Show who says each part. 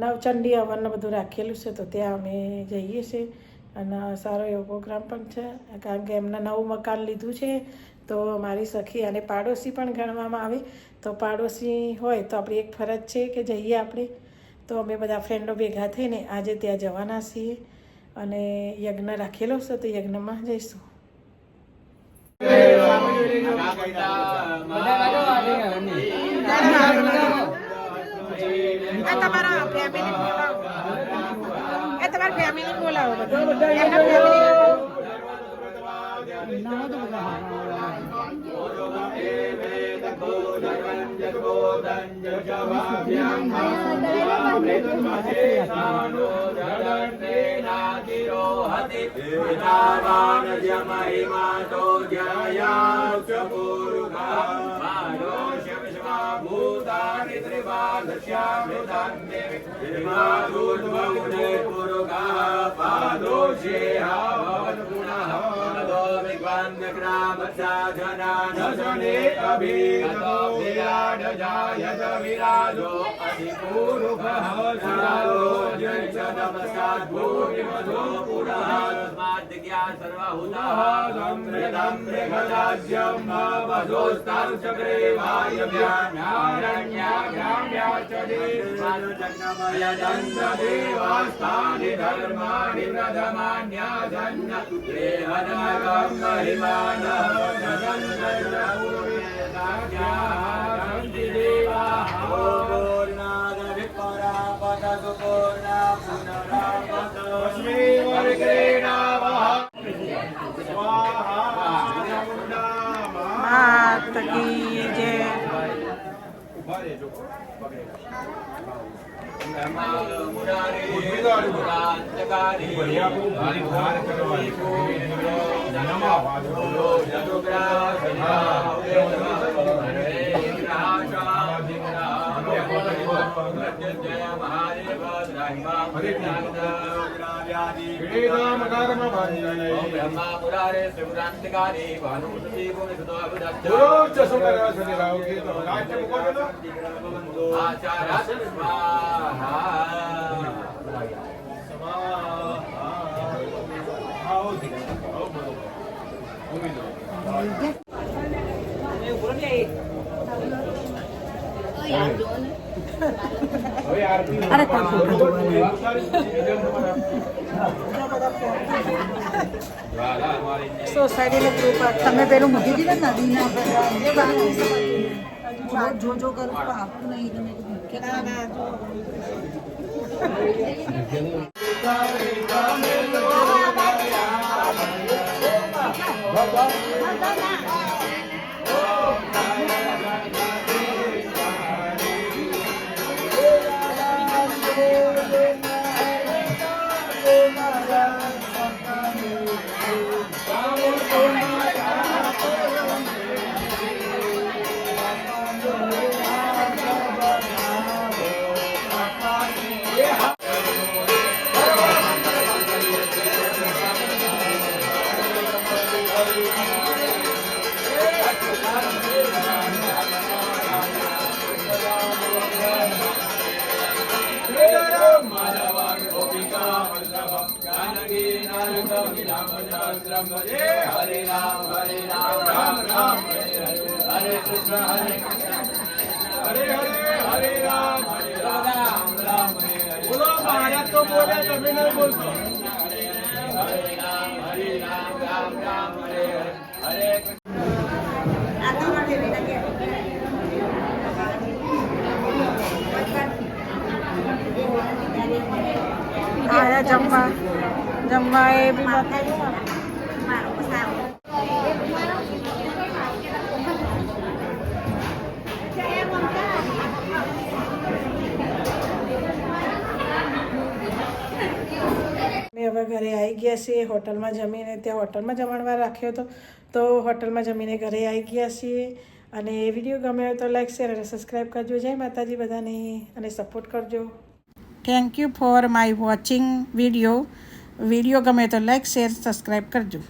Speaker 1: નવચંડી હવન બધું રાખેલું છે, તો ત્યાં અમે જઈએ છીએ અને સારો એવો પ્રોગ્રામ પણ છે, કારણ કે એમને નવું મકાન લીધું છે. તો મારી સખી અને પાડોશી પણ ગણવામાં આવે, તો પાડોશી હોય તો આપણી એક ફરજ છે કે જઈએ આપણે. તો અમે બધા ફ્રેન્ડો ભેગા થઈને આજે ત્યાં જવાના છીએ અને યજ્ઞ રાખેલો છે, તો યજ્ઞમાં જઈશું. તમારા ફેમિલી બોલાવો, સોસાયટીનું ગ્રુપ તમે પેલું મૂકી દીધા નદીના જો કરું તો આપું નહીં તમે જમવા એ બી હવે ઘરે આવી ગયા છીએ. હોટલમાં જમીને ત્યાં હોટલમાં જમણવાર રાખ્યો હતો, તો હોટલમાં જમીને ઘરે આવી ગયા છીએ. અને વિડીયો ગમે તો લાઈક શેર અને સબસ્ક્રાઈબ કરજો. જય માતાજી બધાને અને સપોર્ટ કરજો. Thank you for my watching video. Video ગમે તો લાઈક શેર સબસ્ક્રાઈબ કરજો.